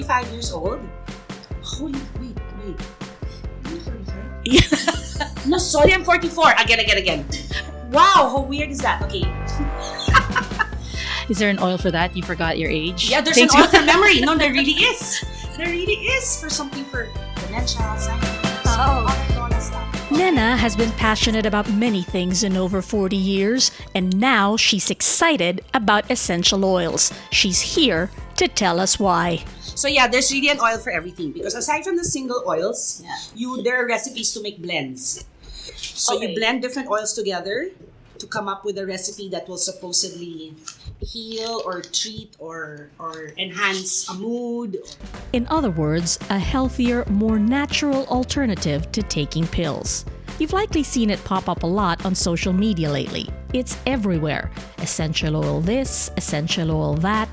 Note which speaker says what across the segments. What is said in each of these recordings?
Speaker 1: 45 years old. Holy, wait. I'm 45? No, sorry, I'm 44. Again. Wow, how weird is that? Okay.
Speaker 2: Is there an oil for that? You forgot your age?
Speaker 1: Yeah, there's an oil for memory. No, there really is. There really is for something for dementia, Alzheimer's, all that stuff.
Speaker 2: Nena has been passionate about many things in over 40 years, and now she's excited about essential oils. She's here to tell us why.
Speaker 1: So yeah, there's really an oil for everything because aside from the single oils, there are recipes to make blends. So you blend different oils together to come up with a recipe that will supposedly heal or treat or enhance a mood.
Speaker 2: In other words, a healthier, more natural alternative to taking pills. You've likely seen it pop up a lot on social media lately. It's everywhere. Essential oil this, essential oil that.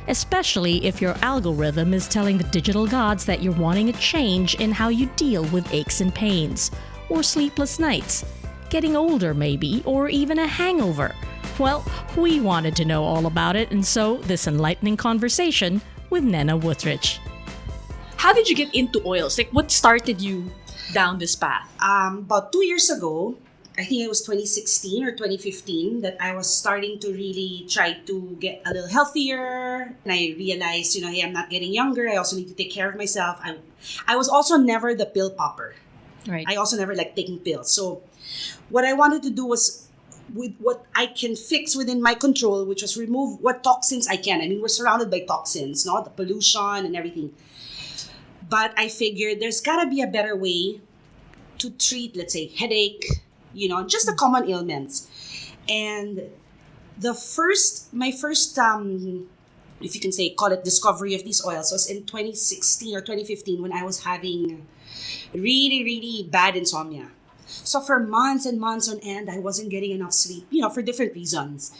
Speaker 2: Especially if your algorithm is telling the digital gods that you're wanting a change in how you deal with aches and pains, or sleepless nights, getting older maybe, or even a hangover. Well, we wanted to know all about it, and so this enlightening conversation with Nena Wuthrich.
Speaker 3: How did you get into oils? Like, what started you down this path?
Speaker 1: About 2 years ago, I think it was 2016 or 2015, that I was starting to really try to get a little healthier. And I realized, hey, I'm not getting younger. I also need to take care of myself. I was also never the pill popper.
Speaker 2: Right.
Speaker 1: I also never liked taking pills. So what I wanted to do was, with what I can fix within my control, which was remove what toxins I can. I mean, we're surrounded by toxins, no? The pollution and everything. But I figured there's got to be a better way to treat, let's say, headache, just the common ailments. And my first, if you can say, call it discovery of these oils was in 2016 or 2015 when I was having really, really bad insomnia. So for months and months on end, I wasn't getting enough sleep, for different reasons.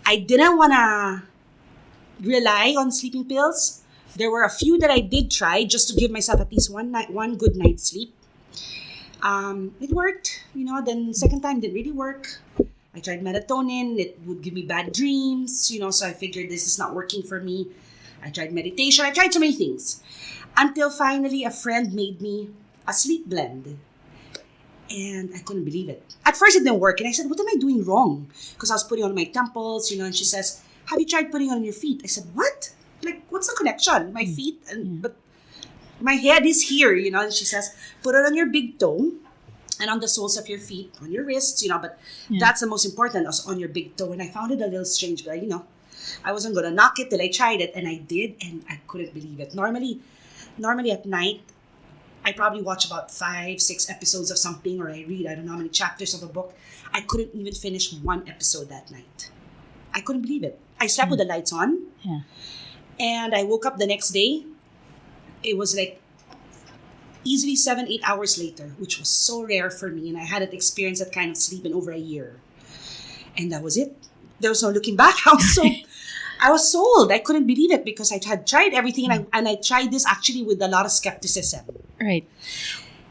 Speaker 1: I didn't want to rely on sleeping pills. There were a few that I did try just to give myself at least one good night's sleep. It worked, then second time didn't really work. I tried melatonin, it would give me bad dreams, so I figured this is not working for me. I tried meditation, I tried so many things. Until finally a friend made me a sleep blend. And I couldn't believe it. At first it didn't work. And I said, what am I doing wrong? Because I was putting on my temples, and she says, have you tried putting it on your feet? I said, what? Like, what's the connection? My feet? But my head is here, And she says, put it on your big toe and on the soles of your feet, on your wrists, But that's the most important, also on your big toe. And I found it a little strange, but I wasn't going to knock it till I tried it. And I did, and I couldn't believe it. Normally at night, I probably watch about 5-6 episodes of something, or I read, I don't know how many chapters of a book. I couldn't even finish one episode that night. I couldn't believe it. I slept with the lights on.
Speaker 2: Yeah.
Speaker 1: And I woke up the next day. It was like easily 7-8 hours later, which was so rare for me. And I hadn't experienced that kind of sleep in over a year. And that was it. There was no looking back. I was sold. I couldn't believe it because I had tried everything, and I tried this actually with a lot of skepticism.
Speaker 2: Right.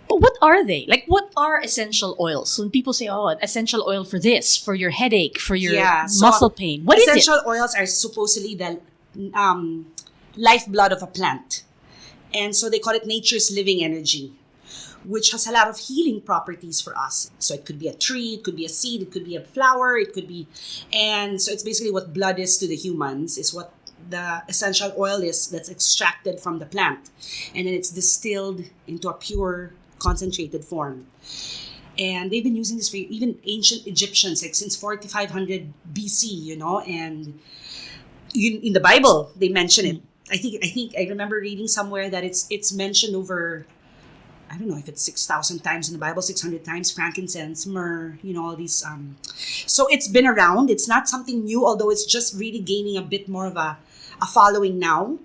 Speaker 2: But what are they? Like, what are essential oils? When people say, an essential oil for this, for your headache, for your muscle pain. What is it?
Speaker 1: Essential oils are supposedly the lifeblood of a plant. And so they call it nature's living energy, which has a lot of healing properties for us. So it could be a tree, it could be a seed, it could be a flower, and so it's basically what blood is to the humans, is what the essential oil is that's extracted from the plant. And then it's distilled into a pure, concentrated form. And they've been using this for even ancient Egyptians, like since 4500 BC, and in the Bible, they mention it. I remember reading somewhere that it's mentioned over, I don't know if it's 6,000 times in the Bible, 600 times, frankincense, myrrh, all these. So it's been around. It's not something new, although it's just really gaining a bit more of a following now.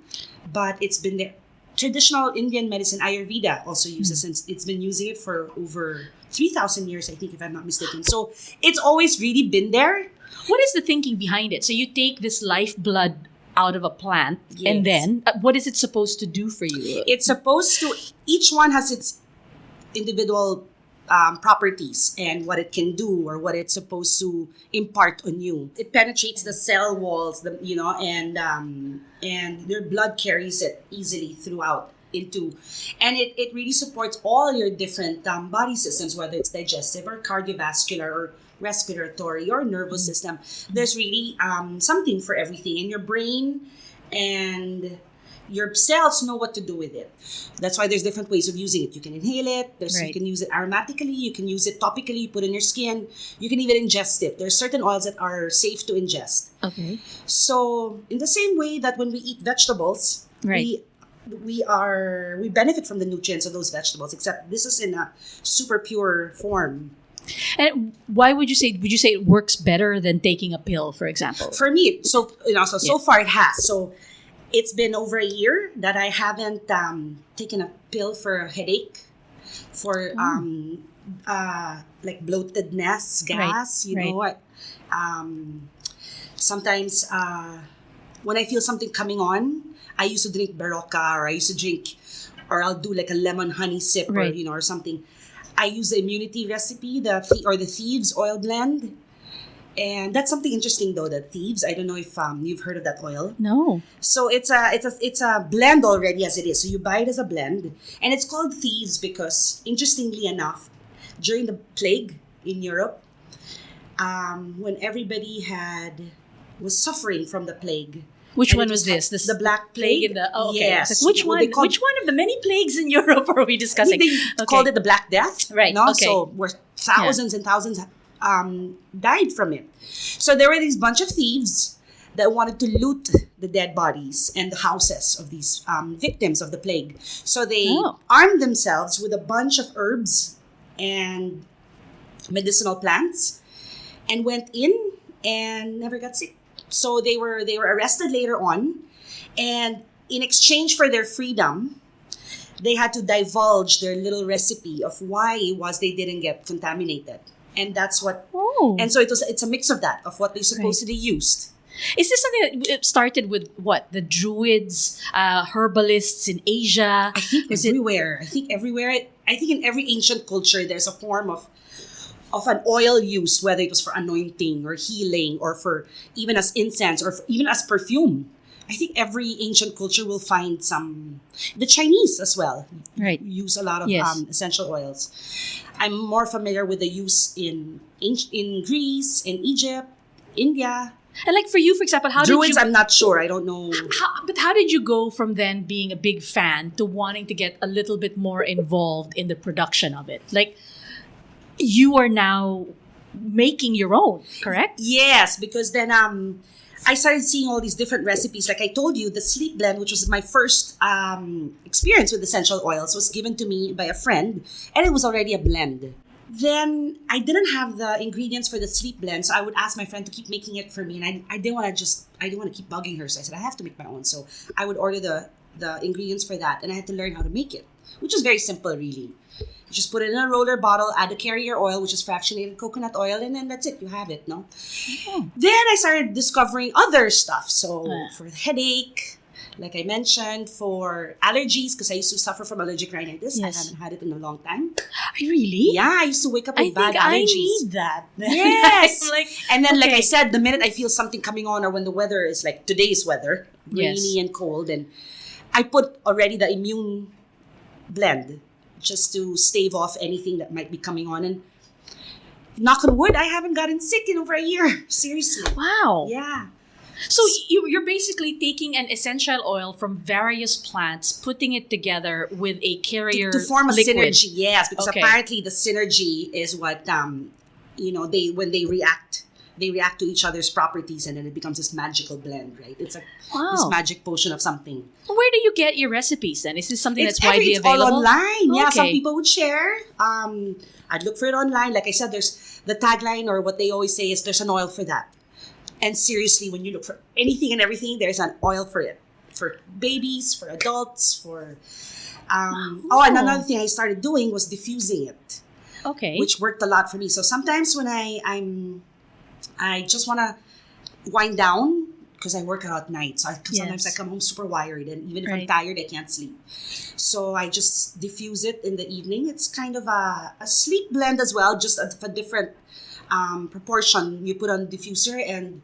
Speaker 1: But it's been there. Traditional Indian medicine, Ayurveda, also uses it. It's been using it for over 3,000 years, I think, if I'm not mistaken. So it's always really been there.
Speaker 2: What is the thinking behind it? So you take this lifeblood out of a plant, and then what is it supposed to do for you?
Speaker 1: It's supposed to, each one has its individual properties and what it can do or what it's supposed to impart on you. It penetrates the cell walls, and your blood carries it easily throughout into, and it really supports all your different body systems, whether it's digestive or cardiovascular or respiratory or nervous system. There's really something for everything, and your brain and your cells know what to do with it. That's why there's different ways of using it. You can inhale it. You can use it aromatically. You can use it topically, put in your skin. You can even ingest it. There's certain oils that are safe to ingest.
Speaker 2: Okay.
Speaker 1: So in the same way that when we eat vegetables, we benefit from the nutrients of those vegetables, except this is in a super pure form.
Speaker 3: And why would you say it works better than taking a pill, for example?
Speaker 1: For me, so far it has. So it's been over a year that I haven't taken a pill for a headache, for like bloatedness, gas. You know what? Sometimes when I feel something coming on, I used to drink Barocca, or I'll do like a lemon honey sip, or something. I use the immunity recipe, the Thieves oil blend. And that's something interesting though, the Thieves. I don't know if you've heard of that oil.
Speaker 3: No.
Speaker 1: So it's a blend already as it is. So you buy it as a blend, and it's called Thieves because, interestingly enough, during the plague in Europe, when everybody was suffering from the plague.
Speaker 3: Which one was this?
Speaker 1: The Black Plague.
Speaker 3: Okay.
Speaker 1: Yes.
Speaker 3: It's like, which one of the many plagues in Europe are we discussing?
Speaker 1: They called it the Black Death.
Speaker 3: Right.
Speaker 1: No?
Speaker 3: Okay.
Speaker 1: So where thousands and thousands died from it. So there were these bunch of thieves that wanted to loot the dead bodies and the houses of these victims of the plague. So they armed themselves with a bunch of herbs and medicinal plants and went in and never got sick. So they were arrested later on, and in exchange for their freedom, they had to divulge their little recipe of why it was they didn't get contaminated. And that's what.
Speaker 3: Oh.
Speaker 1: And so it's a mix of that, of what they supposedly used.
Speaker 3: Is this something that started with what? The Druids, herbalists in Asia?
Speaker 1: I think everywhere. I think in every ancient culture, there's a form of an oil use, whether it was for anointing or healing or for even as incense or even as perfume. I think every ancient culture will find some. The Chinese as well use a lot of essential oils. I'm more familiar with the use in Greece, in Egypt, India.
Speaker 3: And like for you, for example,
Speaker 1: Druids, I'm not sure. I don't know.
Speaker 3: But how did you go from then being a big fan to wanting to get a little bit more involved in the production of it? Like, you are now making your own, correct?
Speaker 1: Yes, because then I started seeing all these different recipes. Like I told you, the sleep blend, which was my first experience with essential oils, was given to me by a friend, and it was already a blend. Then I didn't have the ingredients for the sleep blend, so I would ask my friend to keep making it for me, and I didn't want to keep bugging her. So I said I have to make my own. So I would order the ingredients for that, and I had to learn how to make it, which is very simple, really. You just put it in a roller bottle, add the carrier oil, which is fractionated coconut oil, and then that's it. You have it, no? Oh. Then I started discovering other stuff. So for headache, like I mentioned, for allergies, because I used to suffer from allergic rhinitis.
Speaker 3: Yes.
Speaker 1: I haven't had it in a long time.
Speaker 3: Really?
Speaker 1: Yeah, I used to wake up with bad allergies.
Speaker 3: I need that.
Speaker 1: Yes. And then, like I said, the minute I feel something coming on, or when the weather is like today's weather, rainy and cold, and I put already the immune blend, just to stave off anything that might be coming on. And knock on wood, I haven't gotten sick in over a year. Seriously.
Speaker 3: Wow.
Speaker 1: Yeah.
Speaker 3: So you're basically taking an essential oil from various plants, putting it together with a carrier
Speaker 1: to form a
Speaker 3: liquid.
Speaker 1: Synergy. Yes, because apparently the synergy is what when they react to each other's properties, and then it becomes this magical blend, right? It's like this magic potion of something.
Speaker 3: Where do you get your recipes then? Is this something that's widely
Speaker 1: it's
Speaker 3: available?
Speaker 1: all online.
Speaker 3: Okay.
Speaker 1: Yeah, some people would share. I'd look for it online. Like I said, there's the tagline, or what they always say is there's an oil for that. And seriously, when you look for anything and everything, there's an oil for it. For babies, for adults, for... and another thing I started doing was diffusing it.
Speaker 3: Okay.
Speaker 1: Which worked a lot for me. So sometimes when I just want to wind down, because I work out at night. So sometimes I
Speaker 3: Yes.
Speaker 1: come home super wired, and even if I'm
Speaker 3: Right.
Speaker 1: tired, I can't sleep. So I just diffuse it in the evening. It's kind of a sleep blend as well, just a different proportion you put on the diffuser. And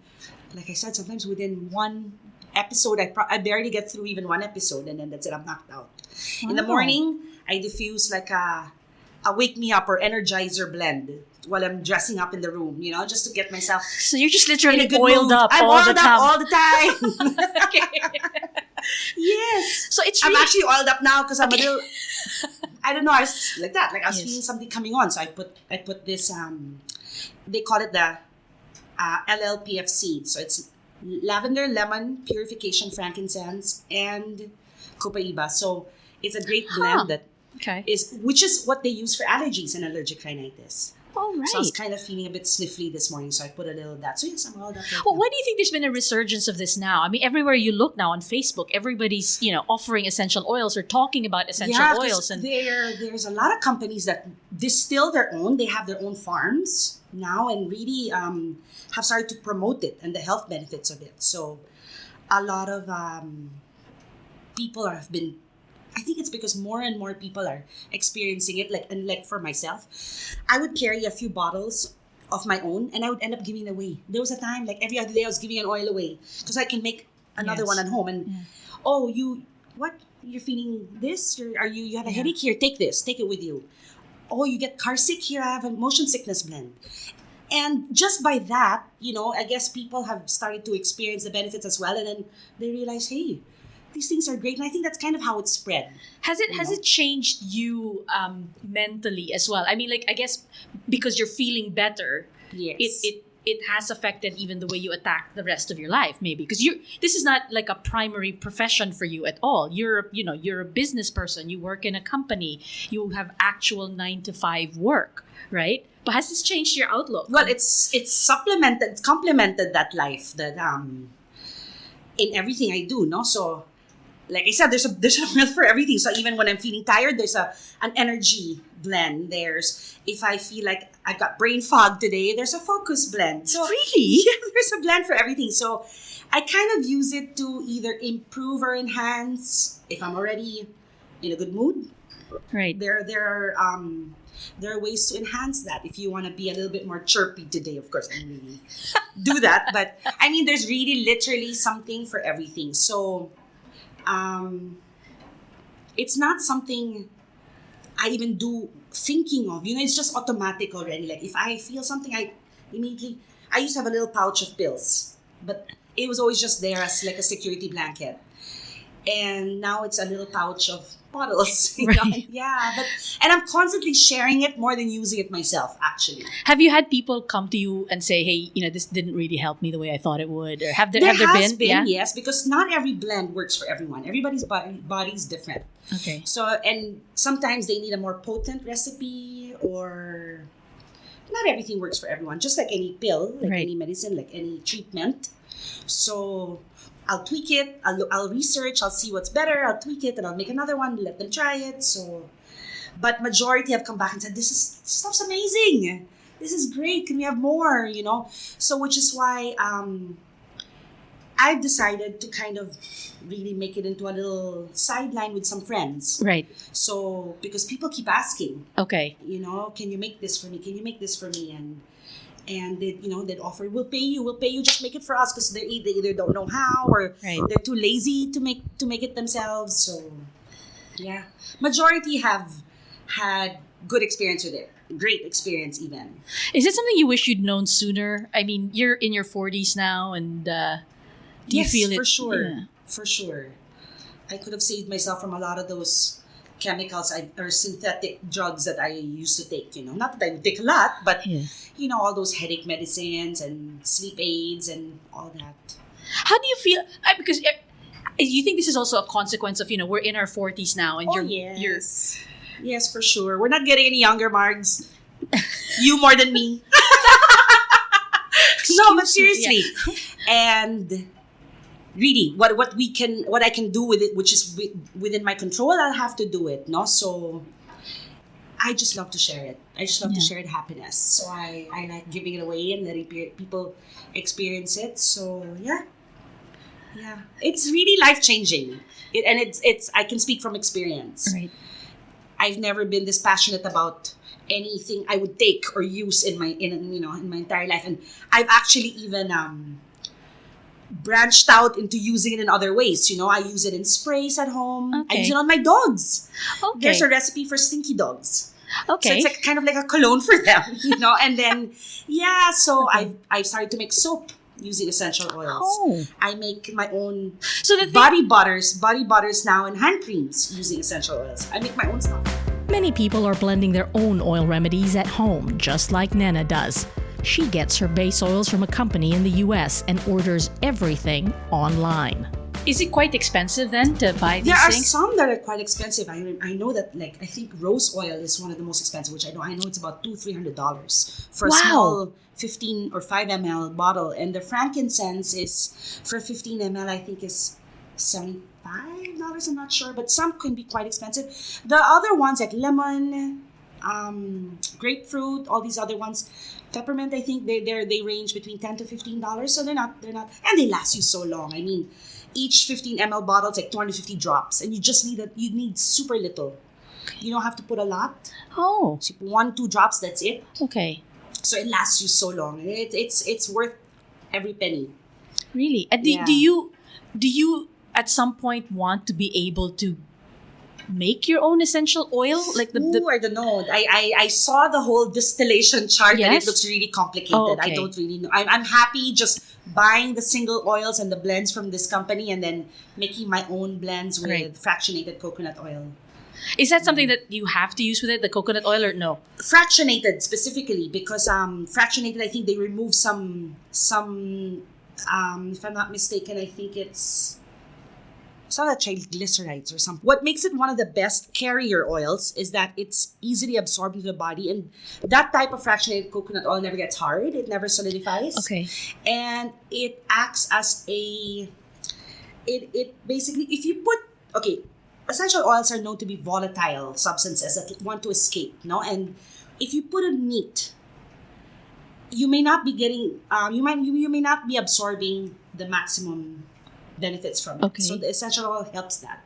Speaker 1: like I said, sometimes within one episode, I barely get through even one episode, and then that's it, I'm knocked out. In the
Speaker 3: Wow.
Speaker 1: morning, I diffuse like a wake me up or energizer blend while I'm dressing up in the room, just to get myself
Speaker 3: So you're just
Speaker 1: in
Speaker 3: literally
Speaker 1: a good
Speaker 3: oiled
Speaker 1: mood.
Speaker 3: up
Speaker 1: I'm
Speaker 3: all the
Speaker 1: oiled
Speaker 3: time.
Speaker 1: up all the time. Yes.
Speaker 3: So it's
Speaker 1: I'm
Speaker 3: really
Speaker 1: actually oiled up now because I'm a little. I don't know. I was like that. Like I was
Speaker 3: Yes.
Speaker 1: feeling something coming on, so I put this. They call it the LLPFC. So it's lavender, lemon, purification, frankincense, and copaiba. So it's a great blend that
Speaker 3: okay.
Speaker 1: which is what they use for allergies and allergic rhinitis.
Speaker 3: All right.
Speaker 1: So I was kind of feeling a bit sniffly this morning, so I put a little of that. So yes, I'm all that.
Speaker 3: Well, why do you think there's been a resurgence of this now? I mean, everywhere you look now on Facebook, everybody's offering essential oils or talking about essential
Speaker 1: 'cause
Speaker 3: oils, and
Speaker 1: there's a lot of companies that distill their own. They have their own farms now, and really have started to promote it and the health benefits of it. So a lot of people have been. I think it's because more and more people are experiencing it. Like for myself, I would carry a few bottles of my own, and I would end up giving it away. There was a time, like every other day, I was giving an oil away because I can make another
Speaker 3: Yes.
Speaker 1: one at home. And you're feeling this? You have a headache? Here, take this. Take it with you. Oh, you get car sick? Here, I have a motion sickness blend. And just by that, I guess people have started to experience the benefits as well, and then they realize, hey, these things are great. And I think that's kind of how it spread.
Speaker 3: has it changed you mentally as well? I mean, like I guess because you're feeling better,
Speaker 1: Yes.
Speaker 3: it has affected even the way you attack the rest of your life, maybe because this is not like a primary profession for you at all. You're a business person. You work in a company. You have actual 9 to 5 work, right? But has this changed your outlook?
Speaker 1: Well, it's complemented that life that in everything I do, no? So like I said, there's a milk for everything. So even when I'm feeling tired, there's an energy blend. If I feel like I've got brain fog today, there's a focus blend. So
Speaker 3: Really?
Speaker 1: yeah, there's a blend for everything. So I kind of use it to either improve or enhance if I'm already in a good mood.
Speaker 3: Right.
Speaker 1: There are ways to enhance that. If you want to be a little bit more chirpy today, of course, I don't really do that. But I mean, there's really literally something for everything. So it's not something I even do thinking of. It's just automatic already. Like if I feel something, I used to have a little pouch of pills, but it was always just there as like a security blanket. And now it's a little pouch of bottles.
Speaker 3: Right.
Speaker 1: Yeah, and I'm constantly sharing it more than using it myself, actually.
Speaker 3: Have you had people come to you and say, "Hey, this didn't really help me the way I thought it would," or have there
Speaker 1: There has
Speaker 3: been?
Speaker 1: been,
Speaker 3: Yeah.
Speaker 1: yes, because not every blend works for everyone. Everybody's body is different.
Speaker 3: Okay.
Speaker 1: So, and sometimes they need a more potent recipe, or not everything works for everyone. Just like any pill, like
Speaker 3: Right.
Speaker 1: any medicine, like any treatment. So I'll tweak it. I'll research. I'll see what's better. I'll tweak it, and I'll make another one. Let them try it. So, but majority have come back and said, this stuff's amazing. This is great. Can we have more? So which is why I've decided to kind of really make it into a little sideline with some friends.
Speaker 3: Right.
Speaker 1: So because people keep asking,
Speaker 3: Okay.
Speaker 1: can you make this for me? Can you make this for me? And they'd offer, we'll pay you, just make it for us, because they either don't know how, or
Speaker 3: Right.
Speaker 1: they're too lazy to make it themselves. So yeah, majority have had good experience with it, great experience even.
Speaker 3: Is it something you wish you'd known sooner? I mean, you're in your 40s now, and do you
Speaker 1: Yes,
Speaker 3: feel it?
Speaker 1: for sure.
Speaker 3: Yeah.
Speaker 1: For sure. I could have saved myself from a lot of those chemicals or synthetic drugs that I used to take, Not that I would take a lot, but,
Speaker 3: Yeah.
Speaker 1: all those headache medicines and sleep aids and all that.
Speaker 3: How do you feel? Because you think this is also a consequence of we're in our 40s now, and you're
Speaker 1: Yes, for sure. We're not getting any younger, Margs. You more than me. No, but seriously. And really, what I can do with it, which is within my control, I'll have to do it. No, so I just love to share it. I just love to share happiness. So I like giving it away and letting people experience it. So yeah. Yeah. It's really life-changing. And I can speak from experience.
Speaker 3: Right.
Speaker 1: I've never been this passionate about anything I would take or use in my entire life. And I've actually even branched out into using it in other ways. I use it in sprays at home. I
Speaker 3: Okay.
Speaker 1: use it on my dogs.
Speaker 3: Okay.
Speaker 1: There's a recipe for stinky dogs. So
Speaker 3: Okay.
Speaker 1: it's kind of like a cologne for them, And then, so I've started to make soap using essential oils.
Speaker 3: Oh.
Speaker 1: I make my own
Speaker 3: So the thing,
Speaker 1: body butters now, and hand creams using essential oils. I make my own stuff.
Speaker 2: Many people are blending their own oil remedies at home, just like Nena does. She gets her base oils from a company in the US and orders everything online.
Speaker 3: is it quite expensive then to buy these
Speaker 1: There are
Speaker 3: things?
Speaker 1: some that are quite expensive. I know that I think rose oil is one of the most expensive, which I know it's about $200-$300 for a
Speaker 3: Wow.
Speaker 1: small 15 or 5 ml bottle, and the frankincense is for 15 ml. I think is $75. I'm not sure, but some can be quite expensive. The other ones like lemon, grapefruit, all these other ones, peppermint. I think they range between $10 to $15. So they're not, and they last you so long. I mean, each 15 ml bottle is like 250 drops, and you need super little. You don't have to put a lot.
Speaker 3: Oh,
Speaker 1: So 1-2 drops, that's it.
Speaker 3: okay.
Speaker 1: So it lasts you so long. It's worth every penny.
Speaker 3: Really? And
Speaker 1: Yeah.
Speaker 3: do you at some point want to be able to make your own essential oil? Like the
Speaker 1: I don't know. I saw the whole distillation chart, and
Speaker 3: Yes?
Speaker 1: it looks really complicated.
Speaker 3: Oh, okay.
Speaker 1: I don't really know. I'm happy just buying the single oils and the blends from this company, and then making my own blends with
Speaker 3: Right.
Speaker 1: fractionated coconut oil.
Speaker 3: Is that something that you have to use with it, the coconut oil, or no?
Speaker 1: Fractionated specifically because fractionated, I think they remove some if I'm not mistaken, I think it's not triglycerides or something. What makes it one of the best carrier oils is that it's easily absorbed into the body, and that type of fractionated coconut oil never gets hard. It never solidifies.
Speaker 3: Okay.
Speaker 1: And it acts as it basically, if you put, essential oils are known to be volatile substances that want to escape, no? And if you put in meat, you may not be getting, you may not be absorbing the maximum benefits from it.
Speaker 3: Okay.
Speaker 1: So the essential oil helps that.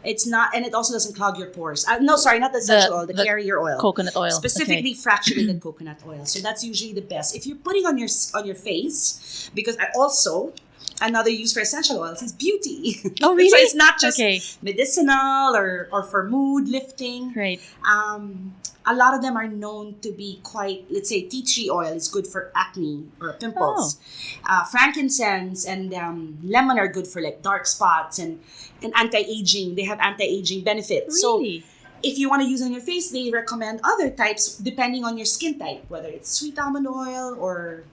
Speaker 1: It's not, and it also doesn't clog your pores. No, sorry, not the essential oil, the carrier oil.
Speaker 3: Coconut oil.
Speaker 1: Specifically fractionated coconut oil. So that's usually the best. If you're putting on your face, because I also, another use for essential oils is beauty.
Speaker 3: Oh, really?
Speaker 1: So it's not just
Speaker 3: Okay.
Speaker 1: medicinal or for mood lifting.
Speaker 3: Right.
Speaker 1: A lot of them are known to be quite, let's say, tea tree oil is good for acne or pimples. Frankincense and lemon are good for like dark spots and anti-aging. They have anti-aging benefits.
Speaker 3: Really?
Speaker 1: So if you want to use on your face, they recommend other types depending on your skin type, whether it's sweet almond oil or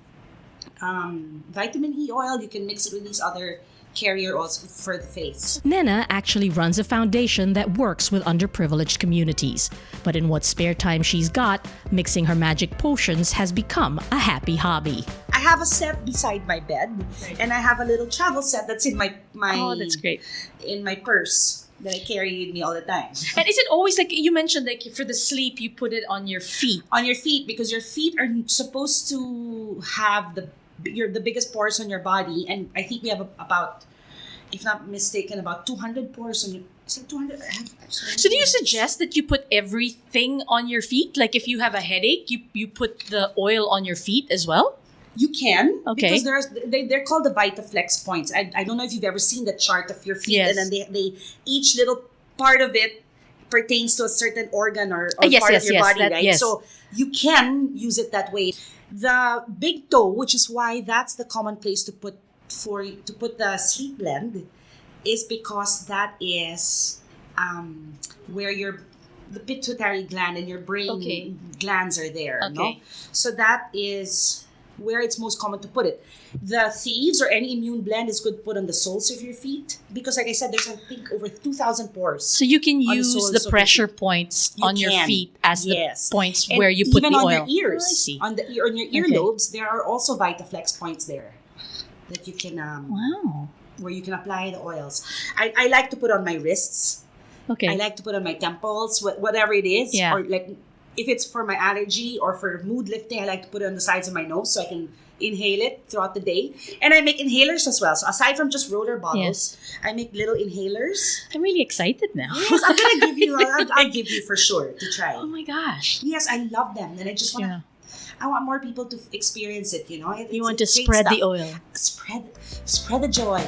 Speaker 1: vitamin E oil. You can mix it with these other carrier oils for the face.
Speaker 2: Nena actually runs a foundation that works with underprivileged communities. But in what spare time she's got, mixing her magic potions has become a happy hobby.
Speaker 1: I have a set beside my bed, and I have a little travel set that's in my
Speaker 3: Oh, that's great.
Speaker 1: in my purse that I carry with me all the time.
Speaker 3: And is it always like you mentioned, like for the sleep, you put it on your feet?
Speaker 1: On your feet, because your feet are supposed to have the biggest pores on your body, and I think we have about, if not mistaken, about 200 pores on your. Is it 200?
Speaker 3: So do you suggest that you put everything on your feet? Like if you have a headache, you put the oil on your feet as well?
Speaker 1: You can,
Speaker 3: Okay.
Speaker 1: because they're called the VitaFlex points. I don't know if you've ever seen the chart of your feet,
Speaker 3: Yes.
Speaker 1: and then they each little part of it pertains to a certain organ or
Speaker 3: Yes,
Speaker 1: part
Speaker 3: yes,
Speaker 1: of your
Speaker 3: yes,
Speaker 1: body,
Speaker 3: that-
Speaker 1: right?
Speaker 3: yes.
Speaker 1: So you can use it that way. The big toe, which is why that's the common place to put the sleep blend, is because that is where the pituitary gland and your brain
Speaker 3: Okay.
Speaker 1: glands are there. No?
Speaker 3: Okay.
Speaker 1: So that is where it's most common to put it. The thieves or any immune blend is good to put on the soles of your feet, because like I said, there's I think over 2,000 pores.
Speaker 3: So you can
Speaker 1: On the
Speaker 3: use
Speaker 1: soles
Speaker 3: the
Speaker 1: of your
Speaker 3: pressure
Speaker 1: feet.
Speaker 3: points
Speaker 1: You
Speaker 3: on your
Speaker 1: can.
Speaker 3: feet as
Speaker 1: Yes.
Speaker 3: the points
Speaker 1: And
Speaker 3: where you put
Speaker 1: even
Speaker 3: the
Speaker 1: on
Speaker 3: oil.
Speaker 1: your ears,
Speaker 3: Oh, I see.
Speaker 1: on your earlobes, there are also VitaFlex points there that you can
Speaker 3: Wow.
Speaker 1: where you can apply the oils. I like to put on my wrists.
Speaker 3: Okay.
Speaker 1: I like to put on my temples, whatever it is,
Speaker 3: Yeah.
Speaker 1: or like if it's for my allergy or for mood lifting, I like to put it on the sides of my nose so I can inhale it throughout the day. And I make inhalers as well. So aside from just roller bottles, I make little inhalers.
Speaker 3: I'm really excited now.
Speaker 1: Yes, I'm gonna give you. I'll give you for sure to try.
Speaker 3: Oh my gosh.
Speaker 1: Yes, I love them, and I just want to.
Speaker 3: Yeah.
Speaker 1: I want more people to experience it. You know,
Speaker 3: You want to
Speaker 1: it's great
Speaker 3: spread the
Speaker 1: stuff.
Speaker 3: oil.
Speaker 1: Spread the joy.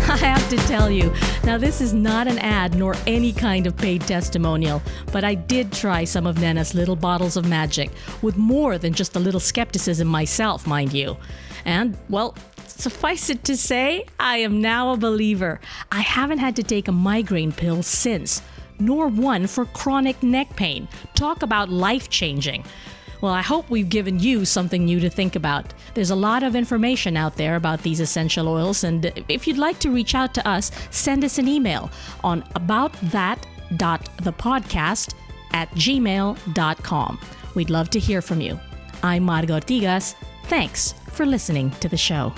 Speaker 2: I have to tell you, now this is not an ad nor any kind of paid testimonial, but I did try some of Nena's little bottles of magic, with more than just a little skepticism myself, mind you. And, well, suffice it to say, I am now a believer. I haven't had to take a migraine pill since, nor one for chronic neck pain. Talk about life-changing. Well, I hope we've given you something new to think about. There's a lot of information out there about these essential oils, and if you'd like to reach out to us, send us an email on aboutthat.thepodcast@gmail.com. We'd love to hear from you. I'm Marga Ortigas. Thanks for listening to the show.